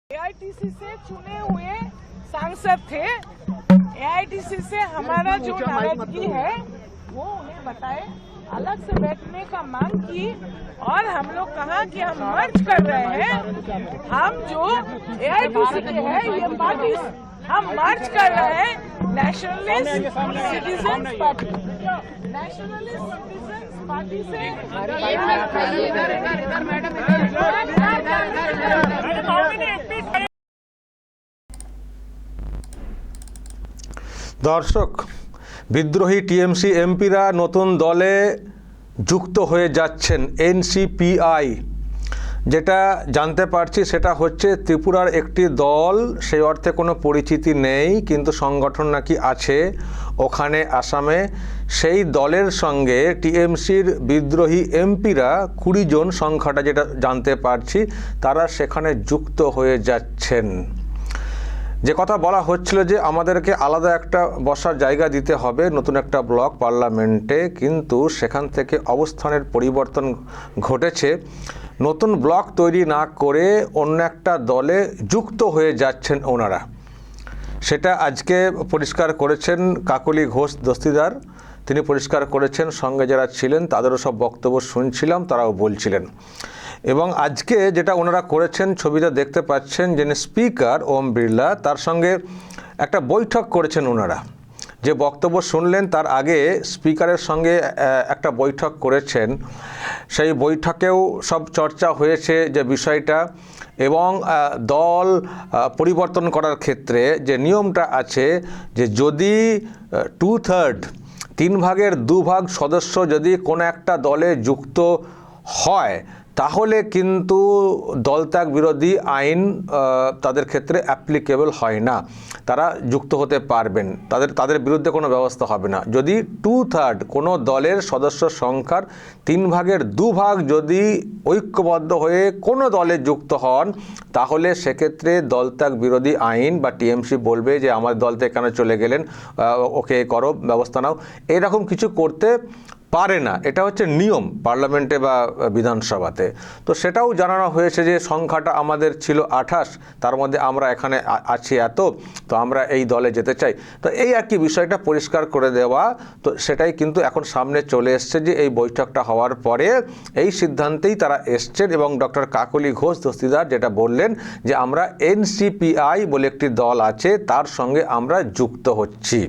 AITC से चुने हुए सांसद थे। एआईटीसी से हमारा जो नाराजगी है वो उन्हें बताए, अलग से बैठने का मांग की और हम लोग कहा कि हम मर्ज कर रहे हैं। हम जो एआईटीसी के हैं ये पार्टी हम मर्ज कर रहे हैं nationalist citizens party, nationalist citizens party से। দর্শক, বিদ্রোহী টিএমসি এমপিরা নতুন দলে যুক্ত হয়ে যাচ্ছেন। এনসিপিআই যেটা জানতে পারছি সেটা হচ্ছে ত্রিপুরার একটি দল, সেই অর্থে কোনো পরিচিতি নেই, কিন্তু সংগঠন নাকি আছে ওখানে আসামে। সেই দলের সঙ্গে টিএমসির বিদ্রোহী এমপিরা 20 জন সংখ্যাটা যেটা জানতে পারছি, তারা সেখানে যুক্ত হয়ে যাচ্ছেন। যে কথা বলা হচ্ছিল যে আমাদেরকে আলাদা একটা বসার জায়গা দিতে হবে নতুন একটা ব্লক পার্লামেন্টে, কিন্তু সেখান থেকে অবস্থানের পরিবর্তন ঘটেছে। নতুন ব্লক তৈরি না করে অন্য একটা দলে যুক্ত হয়ে যাচ্ছেন ওনারা। সেটা আজকে পরিষ্কার করেছেন কাকলি ঘোষ দস্তিদার, তিনি পরিষ্কার করেছেন। সঙ্গে যারা ছিলেন তাদেরও সব বক্তব্য শুনছিলাম, তারাও বলছিলেন। এবং আজকে যেটা ওনারা করেছেন ছবিটা দেখতে পাচ্ছেন, যিনি স্পিকার ওম বিড়লা, তার সঙ্গে একটা বৈঠক করেছেন ওনারা। যে বক্তব্য শুনলেন তার আগে স্পিকারের সঙ্গে একটা বৈঠক করেছেন। সেই বৈঠকেও সব চর্চা হয়েছে যে বিষয়টা, এবং দল পরিবর্তন করার ক্ষেত্রে যে নিয়মটা আছে যে যদি 2/3 3 ভাগের 2 ভাগ সদস্য যদি কোনো একটা দলে যুক্ত হয় তাহলে কিন্তু দলত্যাগ বিরোধী আইন তাদের ক্ষেত্রে অ্যাপ্লিকেবল হয় না, তারা যুক্ত হতে পারবেন, তাদের বিরুদ্ধে কোনো ব্যবস্থা হবে না। যদি 2/3 কোনো দলের সদস্য সংখ্যার 3 ভাগের 2 ভাগ যদি ঐক্যবদ্ধ হয়ে কোনো দলে যুক্ত হন, তাহলে সেক্ষেত্রে দলত্যাগ বিরোধী আইন বা টিএমসি বলবে যে আমার দল থেকে কেন চলে গেলেন, ওকে করো, ব্যবস্থা নাও, এরকম কিছু করতে পারে না। এটা হচ্ছে নিয়ম পার্লামেন্টে বা বিধানসভাতে। তো সেটাও জানানো হয়েছে যে সংখ্যাটা আমাদের ছিল 28, তার মধ্যে আমরা এখানে আছি এত, তো আমরা এই দলে যেতে চাই। তো এই আর কি বিষয়টা পরিষ্কার করে দেওয়া। তো সেটাই কিন্তু এখন সামনে চলে এসছে যে এই বৈঠকটা হওয়ার পরে এই সিদ্ধান্তেই তারা এসছেন। এবং ডক্টর কাকলি ঘোষ দস্তিদার যেটা বললেন যে আমরা এনসিপিআই বলে একটি দল আছে, তার সঙ্গে আমরা যুক্ত হচ্ছি।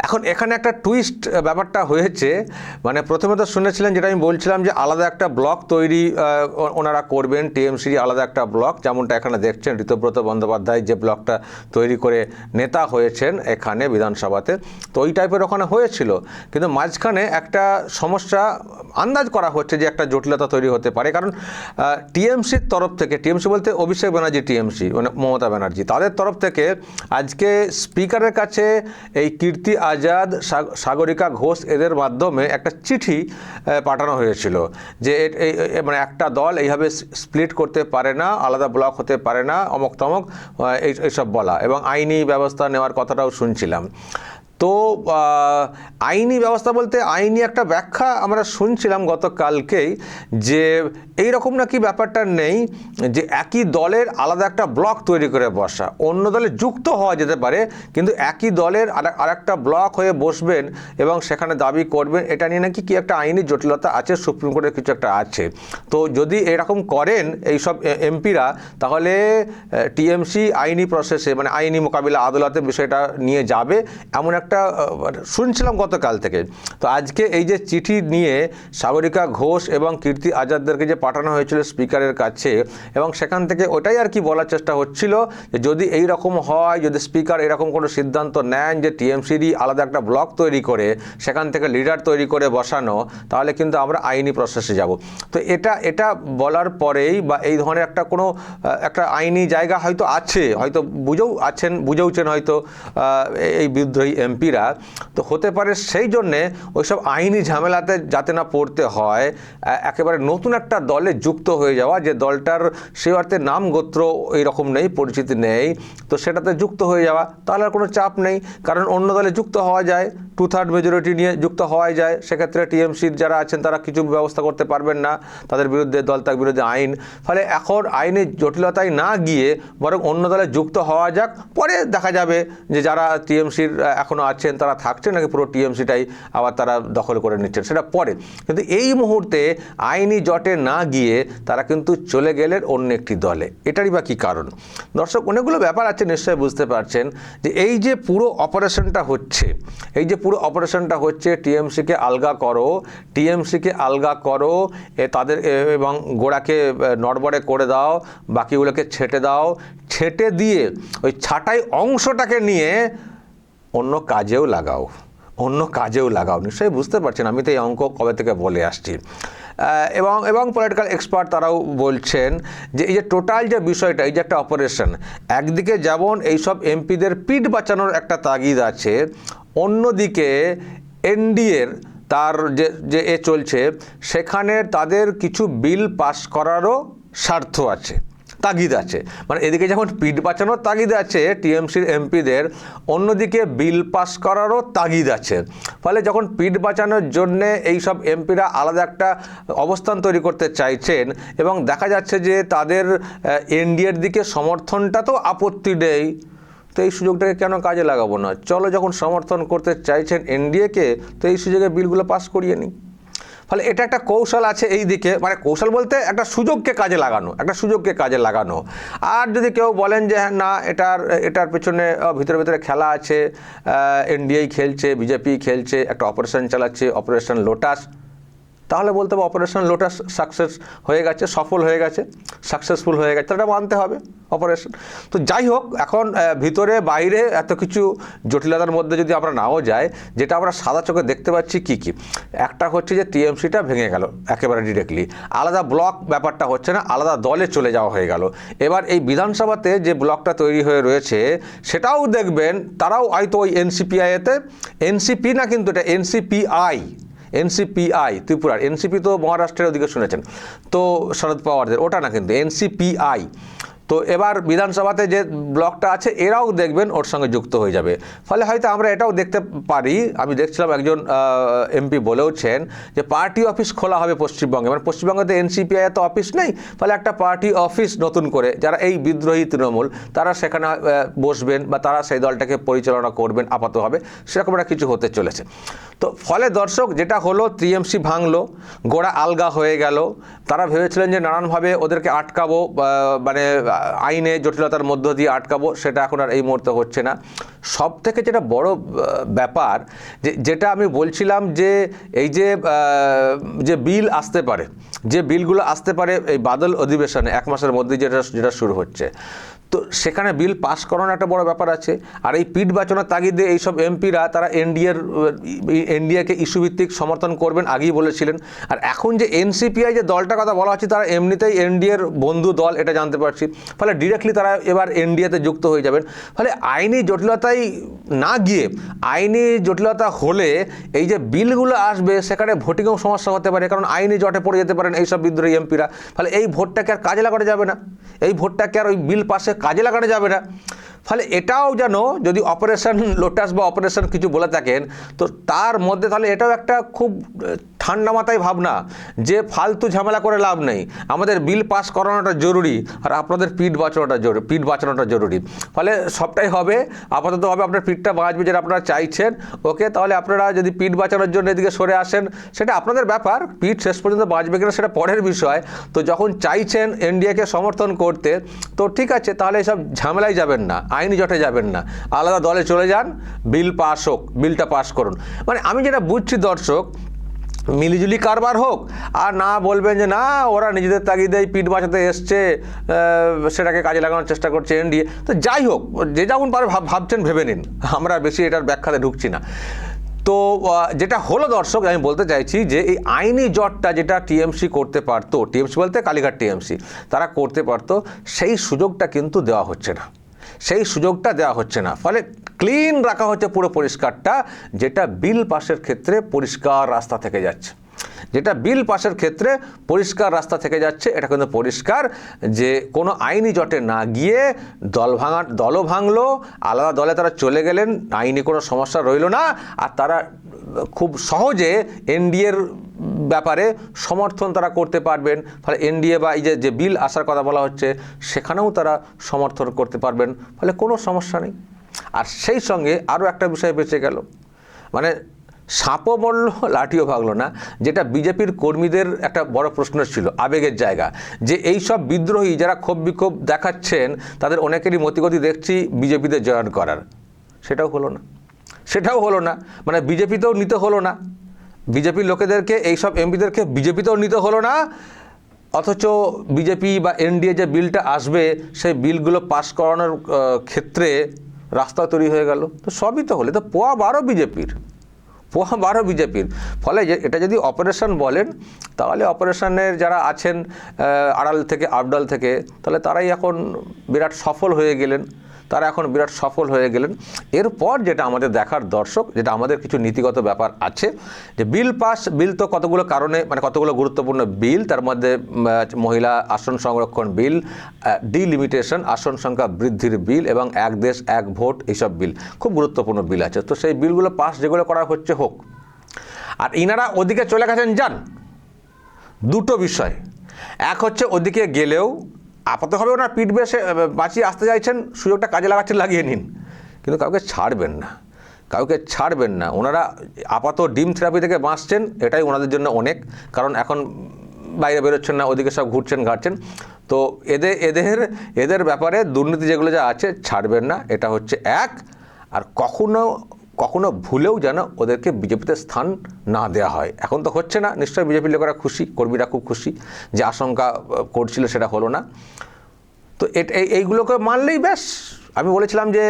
এখন এখানে একটা টুইস্ট ব্যাপারটা হয়েছে, মানে প্রথমে তো শুনেছিলেন যেটা আমি বলছিলাম যে আলাদা একটা ব্লক তৈরি ওনারা করবেন, টিএমসির আলাদা একটা ব্লক, যেমনটা এখানে দেখছেন ঋতব্রত বন্দ্যোপাধ্যায় যে ব্লকটা তৈরি করে নেতা হয়েছেন এখানে বিধানসভাতে, তো ওই টাইপের ওখানে হয়েছিল। কিন্তু মাঝখানে একটা সমস্যা আন্দাজ করা হচ্ছে যে একটা জটিলতা তৈরি হতে পারে, কারণ টিএমসির তরফ থেকে, টিএমসি বলতে অভিষেক ব্যানার্জি টিএমসি মানে মমতা ব্যানার্জি, তাদের তরফ থেকে আজকে স্পিকারের কাছে এই কীর্তি আজাদ, সাগরিকা ঘোষ এদের মাধ্যমে একটা চিঠি পাঠানো হয়েছিল যে মানে একটা দল এইভাবে স্প্লিট করতে পারে না, আলাদা ব্লক হতে পারে না, অমক তমক এইসব বলা, এবং আইনি ব্যবস্থা নেওয়ার কথাটাও শুনছিলাম। তো আইনি ব্যবস্থা বলতে আইনি একটা ব্যাখ্যা আমরা শুনছিলাম গতকালকেই, যে এই রকম নাকি ব্যাপারটা নেই যে একই দলের আলাদা একটা ব্লক তৈরি করে বসা, অন্য দলে যুক্ত হওয়া যেতে পারে, কিন্তু একই দলের আরেকটা ব্লক হয়ে বসবেন এবং সেখানে দাবি করবেন, এটা নিয়ে নাকি কি একটা আইনি জটিলতা আছে, সুপ্রিম কোর্টের কিছু একটা আছে। তো যদি এরকম করেন এইসব এমপিরা, তাহলে টিএমসি আইনি প্রসেসে মানে আইনি মোকাবিলা আদালতে বিষয়টা নিয়ে যাবে, এমন একটা শুনছিলাম গতকাল থেকে। তো আজকে এই যে চিঠি নিয়ে সাগরিকা ঘোষ এবং কীর্তি আজাদদেরকে যে পাঠানো হয়েছিল স্পিকারের কাছে, এবং সেখান থেকে ওটাই আর কি বলার চেষ্টা হচ্ছিল যে যদি এই রকম হয়, যদি স্পিকার এরকম কোনো সিদ্ধান্ত নেন যে টিএমসিরই আলাদা একটা ব্লক তৈরি করে সেখান থেকে লিডার তৈরি করে বসানো, তাহলে কিন্তু আমরা আইনি প্রসেসে যাব। তো এটা বলার পরেই বা এই ধরনের একটা কোনো একটা আইনি জায়গা হয়তো আছে, হয়তো বুঝেওছেন হয়তো এই বিদ্রোহী এমপিরা, তো হতে পারে সেই জন্যে ওইসব আইনি ঝামেলাতে যাতে না পড়তে হয়, একেবারে নতুন একটা দলে যুক্ত হয়ে যাওয়া, যে দলটার সেই অর্থে নাম গোত্র এইরকম নেই, পরিচিতি নেই, তো সেটাতে যুক্ত হয়ে যাওয়া, তাহলে আর কোনো চাপ নেই, কারণ অন্য দলে যুক্ত হওয়া যায়। 2/3 মেজরিটি নিয়ে যুক্ত হওয়াই যায়, সেক্ষেত্রে টিএমসির যারা আছেন তারা কিছু ব্যবস্থা করতে পারবেন না, তাদের বিরুদ্ধে দল ত্যাগ বিরোধী আইন। ফলে এখন আইনের জটিলতায় না গিয়ে বরং অন্য দলে যুক্ত হওয়া যাক, পরে দেখা যাবে যে যারা টিএমসির এখনও আছেন তারা থাকছেন নাকি পুরো টিএমসিটাই আবার তারা দখল করে নিচ্ছেন, সেটা পরে। কিন্তু এই মুহূর্তে আইনি জটে না গিয়ে তারা কিন্তু চলে গেলেন অন্য একটি দলে। এটারই বা কী কারণ? দর্শক, অনেকগুলো ব্যাপার আছে, নিশ্চয়ই বুঝতে পারছেন যে এই যে পুরো অপারেশনটা হচ্ছে টিএমসিকে আলগা করো, তাদের এবং গোড়াকে নড়বড়ে করে দাও, বাকিগুলোকে ছেটে দাও, ছেটে দিয়ে ওই ছাঁটাই অংশটাকে নিয়ে অন্য কাজেও লাগাও। নিশ্চয়ই বুঝতে পারছেন, আমি তো এই অঙ্ক কবে থেকে বলে আসছি। এবং পলিটিক্যাল এক্সপার্ট তারাও বলছেন যে এই যে টোটাল যে বিষয়টা, এই যে একটা অপারেশন, একদিকে যেমন এইসব এমপিদের পিঠ বাঁচানোর একটা তাগিদ আছে, অন্যদিকে এনডিএর তার যে চলছে সেখানে তাদের কিছু বিল পাস করারও স্বার্থ আছে, তাগিদ আছে। মানে এদিকে যখন পিঠ বাঁচানোর তাগিদ আছে টিএমসির এমপিদের, অন্যদিকে বিল পাস করারও তাগিদ আছে। ফলে যখন পিঠ বাঁচানোর জন্যে এইসব এমপিরা আলাদা একটা অবস্থান তৈরি করতে চাইছেন এবং দেখা যাচ্ছে যে তাদের এনডিএর দিকে সমর্থনটা তো আপত্তি নেই, তো এই সুযোগটাকে কেন কাজে লাগাবো না? চলো, যখন সমর্থন করতে চাইছেন এনডিএকে, তো এই সুযোগে বিলগুলো পাস করিয়ে নিই। ফলে এটা একটা কৌশল আছে এই দিকে, মানে কৌশল বলতে একটা সুযোগকে কাজে লাগানো। আর যদি কেউ বলেন যে হ্যাঁ না, এটার পেছনে ভিতরে খেলা আছে, এনডিএ খেলছে, বিজেপি খেলছে, একটা অপারেশন চালাচ্ছে, অপারেশন লোটাস, তাহলে বলতে হবে অপারেশন লোটাস সফল হয়ে গেছে, সাকসেসফুল হয়ে গেছে, এটা মানতে হবে অপারেশন। তো যাই হোক, এখন ভিতরে বাইরে এত কিছু জটিলতার মধ্যে যদি আমরা নাও যাই, যেটা আমরা সাদা চোখে দেখতে পাচ্ছি কি একটা হচ্ছে যে টিএমসিটা ভেঙে গেল একেবারে ডিরেক্টলি, আলাদা ব্লক ব্যাপারটা হচ্ছে না, আলাদা দলে চলে যাওয়া হয়ে গেল। এবার এই বিধানসভাতে যে ব্লকটা তৈরি হয়ে রয়েছে সেটাও দেখবেন তারাও হয়তো ওই এনসিপিআইতে, এনসিপি না কিন্তু এটা এনসিপিআই ত্রিপুরার, এনসিপি তো মহারাষ্ট্রের ওদিকে শুনেছেন, তো শরদ পাওয়ারদের, ওটা না কিন্তু এনসিপিআই। তো এবার বিধানসভাতে যে ব্লকটা আছে এরাও দেখবেন ওর সঙ্গে যুক্ত হয়ে যাবে। ফলে হয়তো আমরা এটাও দেখতে পারি, আমি দেখছিলাম একজন এমপি বলেওছেন যে পার্টি অফিস খোলা হবে পশ্চিমবঙ্গে, মানে পশ্চিমবঙ্গে এনসিপিআই তো অফিস নেই, ফলে একটা পার্টি অফিস নতুন করে যারা এই বিদ্রোহী তৃণমূল তারা সেখানে বসবেন বা তারা সেই দলটাকে পরিচালনা করবেন আপাতভাবে, সেরকম একটা কিছু হতে চলেছে। তো ফলে দর্শক, যেটা হলো টিএমসি ভাঙলো, গোড়া আলগা হয়ে গেল, তারা ভেবেছিলেন যে নানানভাবে ওদেরকে আটকাবো, মানে আইনে জটিলতার মধ্য দিয়ে আটকাবো, সেটা এখন আর এই মুহূর্তে হচ্ছে না। সব থেকে যেটা বড় ব্যাপার, যেটা আমি বলছিলাম যে এই যে বিল আসতে পারে, যে বিলগুলো আসতে পারে এই বাদল অধিবেশনে 1 মাসের মধ্যে যেটা শুরু হচ্ছে, তো সেখানে বিল পাস করানোর একটা বড় ব্যাপার আছে। আর এই পিঠ বাঁচানোর তাগিদে এইসব এমপিরা তারা এনডিএকে ইস্যুভিত্তিক সমর্থন করবেন, আগেই বলেছিলেন। আর এখন যে এনসিপিআই যে দলটার কথা বলা হচ্ছে, তারা এমনিতেই এনডিএর বন্ধু দল, এটা জানতে পারছি। ফলে ডিরেক্টলি তারা এবার এনডিএতে যুক্ত হয়ে যাবেন। ফলে আইনি জটিলতায় না গিয়ে, আইনি জটিলতা হলে এই যে বিলগুলো আসবে সেখানে ভোটিংয়েও সমস্যা হতে পারে, কারণ আইনি জটে পড়ে যেতে পারেন এইসব বিদ্রোহী এমপিরা। ফলে এই ভোটটাকে আর কাজে লাগানো যাবে না, এই ভোটটাকে আর ওই বিল পাশে কাজে লাগানো যাবে না। ফলে এটাও যেন, যদি অপারেশন লোটাস বা অপারেশন কিছু বলে থাকেন, তো তার মধ্যে তাহলে এটাও একটা খুব ঠান্ডা মাথায় ভাবনা যে ফালতু ঝামেলা করে লাভ নেই, আমাদের বিল পাস করানোটা জরুরি আর আপনাদের পিঠ বাঁচানোটা জরুরি। ফলে সবটাই হবে, আপাতত হবে আপনার পিঠটা বাঁচবে যেটা আপনারা চাইছেন, ওকে। তাহলে আপনারা যদি পিঠ বাঁচানোর জন্য এদিকে সরে আসেন, সেটা আপনাদের ব্যাপার, পিঠ শেষ পর্যন্ত বাঁচবে কিনা সেটা পরের বিষয়। তো যখন চাইছেন এনডিএকে সমর্থন করতে, তো ঠিক আছে, তাহলে এসব ঝামেলায় যাবেন না, আইনি জটে যাবেন না, আলাদা দলে চলে যান, বিলটা পাস করুন। মানে আমি যেটা বুঝছি দর্শক, মিলিজুলি কারবার হোক, আর না বলবেন যে না ওরা নিজেদের তাগিদেই পিঠ বাঁচাতে এসছে, সেটাকে কাজে লাগানোর চেষ্টা করছে এনডিএ। তো যাই হোক, যে যেমন পারে ভাবছেন ভেবে নিন, আমরা বেশি এটার ব্যাখ্যাতে ঢুকছি না। তো যেটা হলো দর্শক, আমি বলতে চাইছি যে এই আইনি জটটা যেটা টিএমসি করতে পারতো, টিএমসি বলতে কালীঘাট টিএমসি, তারা করতে পারতো, সেই সুযোগটা কিন্তু দেওয়া হচ্ছে না। ফলে ক্লিন রাখা হচ্ছে পুরো পরিষ্কারটা, যেটা বিল পাসের ক্ষেত্রে পরিষ্কার রাস্তা থেকে যাচ্ছে। যেটা বিল পাশের ক্ষেত্রে পরিষ্কার রাস্তা থেকে যাচ্ছে, এটা কিন্তু পরিষ্কার যে কোনো আইনি জটে না গিয়ে দলও ভাঙলো, আলাদা দলে তারা চলে গেলেন, আইনি কোনো সমস্যা রইল না, আর তারা খুব সহজে এনডিএর ব্যাপারে সমর্থন তারা করতে পারবেন। ফলে এনডিএ বা এই যে বিল আসার কথা বলা হচ্ছে সেখানেও তারা সমর্থন করতে পারবেন, ফলে কোনো সমস্যা নেই। আর সেই সঙ্গে আরও একটা বিষয় বেঁচে গেল, মানে সাপও মরল লাঠিও ভাগলো না, যেটা বিজেপির কর্মীদের একটা বড় প্রশ্ন ছিল, আবেগের জায়গা, যে এই সব বিদ্রোহী যারা ক্ষোভ বিক্ষোভ দেখাচ্ছেন তাদের অনেকেরই মতিগতি দেখছি বিজেপিতে জয়েন করার, সেটাও হলো না, মানে বিজেপিতেও নিতে হলো না, বিজেপির লোকেদেরকে এইসব এমপিদেরকে বিজেপিতেও নিতে হলো না, অথচ বিজেপি বা এনডিএ যে বিলটা আসবে সেই বিলগুলো পাস করানোর ক্ষেত্রে রাস্তা তৈরি হয়ে গেল। তো সবই তো হলে তো পোয়া বারো বিজেপির, ফলে এটা যদি অপারেশন বলেন তাহলে অপারেশনের যারা আছেন আড়াল থেকে আবডাল থেকে, তাহলে তারাই এখন বিরাট সফল হয়ে গেলেন। এরপর যেটা আমাদের দেখার দর্শক, যেটা আমাদের কিছু নীতিগত ব্যাপার আছে, যে বিল তো কতগুলো কারণে, মানে কতগুলো গুরুত্বপূর্ণ বিল, তার মধ্যে মহিলা আসন সংরক্ষণ বিল, ডিলিমিটেশন আসন সংখ্যা বৃদ্ধির বিল এবং এক দেশ এক ভোট, এইসব বিল খুব গুরুত্বপূর্ণ বিল আছে। তো সেই বিলগুলো পাস যেগুলো করা হচ্ছে হোক। আর ইনারা ওদিকে চলে গেছেন যান, দুটো বিষয়, এক হচ্ছে ওদিকে গেলেও আপাতভাবে ওনারা পিঠ বেশে বাঁচিয়ে আসতে চাইছেন, সুযোগটা কাজে লাগাচ্ছেন, লাগিয়ে নিন, কিন্তু কাউকে ছাড়বেন না। ওনারা আপাতত ডিম থেরাপি থেকে বাঁচছেন, এটাই ওনাদের জন্য অনেক, কারণ এখন বাইরে বেরোচ্ছেন না, ওদিকে সব ঘুরছেন ঘাটছেন। তো এদের ব্যাপারে দুর্নীতি যেগুলো যা আছে ছাড়বেন না, এটা হচ্ছে এক। আর কখনো ভুলেও যেন ওদেরকে বিজেপিতে স্থান না দেওয়া হয়। এখন তো হচ্ছে না, নিশ্চয়ই বিজেপির লোকেরা খুশি, কর্মীরা খুব খুশি, যে আশঙ্কা করছিল সেটা হলো না। তো এইগুলোকে মানলেই ব্যাস। আমি বলেছিলাম যে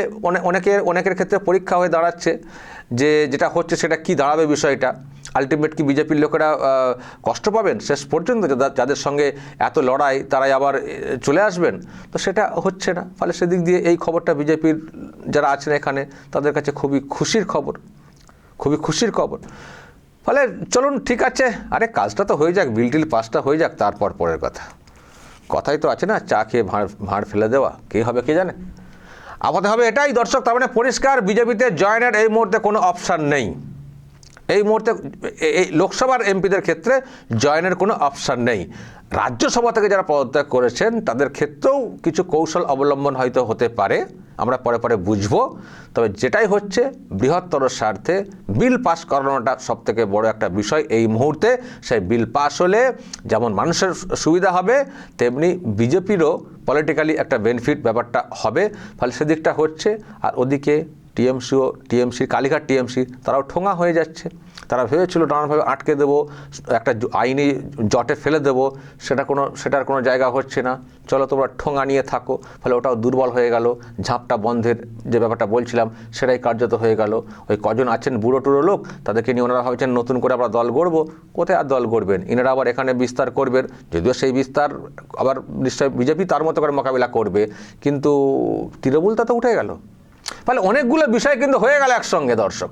অনেকের ক্ষেত্রে পরীক্ষা হয়ে দাঁড়াচ্ছে, যে যেটা হচ্ছে সেটা কি দাঁড়াবে বিষয়টা, আলটিমেট কি বিজেপির লোকেরা কষ্ট পাবেন শেষ পর্যন্ত, যাদের সঙ্গে এত লড়াই তারাই আবার চলে আসবেন, তো সেটা হচ্ছে না। ফলে সেদিক দিয়ে এই খবরটা বিজেপির যারা আছেন এখানে তাদের কাছে খুবই খুশির খবর। ফলে চলুন, ঠিক আছে, আরে কাজটা তো হয়ে যাক, বিল পাসটা হয়ে যাক, তারপর পরের কথাই তো আছে না, চা খেয়ে ভাঁড় ফেলে দেওয়া, কে হবে কে জানে। আপাতত হবে এটাই দর্শক, তার মানে পরিষ্কার বিজেপিতে জয়েনের এই মুহূর্তে কোনো অপশান নেই। এই মুহূর্তে এই লোকসভার এমপিদের ক্ষেত্রে জয়েনের কোনো অপশান নেই। রাজ্যসভা থেকে যারা পদত্যাগ করেছেন তাদের ক্ষেত্রেও কিছু কৌশল অবলম্বন হয়তো হতে পারে, আমরা পরে বুঝবো। তবে যেটাই হচ্ছে বৃহত্তর স্বার্থে বিল পাস করানোটা সবথেকে বড় একটা বিষয় এই মুহূর্তে। সেই বিল পাস হলে যেমন মানুষের সুবিধা হবে, তেমনি বিজেপিরও পলিটিক্যালি একটা বেনিফিট ব্যাপারটা হবে। ফলে সেদিকটা হচ্ছে। আর ওদিকে টিএমসি কালীঘাট টিএমসি তারাও ঠোঙা হয়ে যাচ্ছে। তারা ভেবেছিল নানানভাবে আটকে দেবো, একটা আইনি জটে ফেলে দেবো, সেটার কোনো জায়গা হচ্ছে না, চলো তোমরা ঠোঙা নিয়ে থাকো। ফলে ওটাও দুর্বল হয়ে গেল। ঝাপটা বন্ধের যে ব্যাপারটা বলছিলাম সেটাই কার্যত হয়ে গেল। ওই কজন আছেন বুড়ো টুড়ো লোক, তাদেরকে নিয়ে ওনারা ভাবছেন নতুন করে আমরা দল গড়বো। কোথায় আর দল গড়বেন? এনারা আবার এখানে বিস্তার করবেন, যদিও সেই বিস্তার আবার নিশ্চয়ই বিজেপি তার মতো করে মোকাবিলা করবে, কিন্তু তৃণমূলটা তো উঠে গেল। ফলে অনেকগুলো বিষয় কিন্তু হয়ে গেল একসঙ্গে। দর্শক,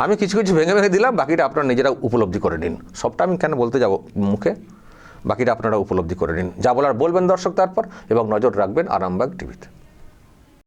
আমি কিছু ভেঙে দিলাম, বাকিটা আপনারা নিজেরা উপলব্ধি করে নিন। সবটা আমি কেন বলতে যাব মুখে, বাকিটা আপনারা উপলব্ধি করে নিন। যা বলার বলবেন দর্শক তারপর, এবং নজর রাখবেন আরামবাগ টিভিতে।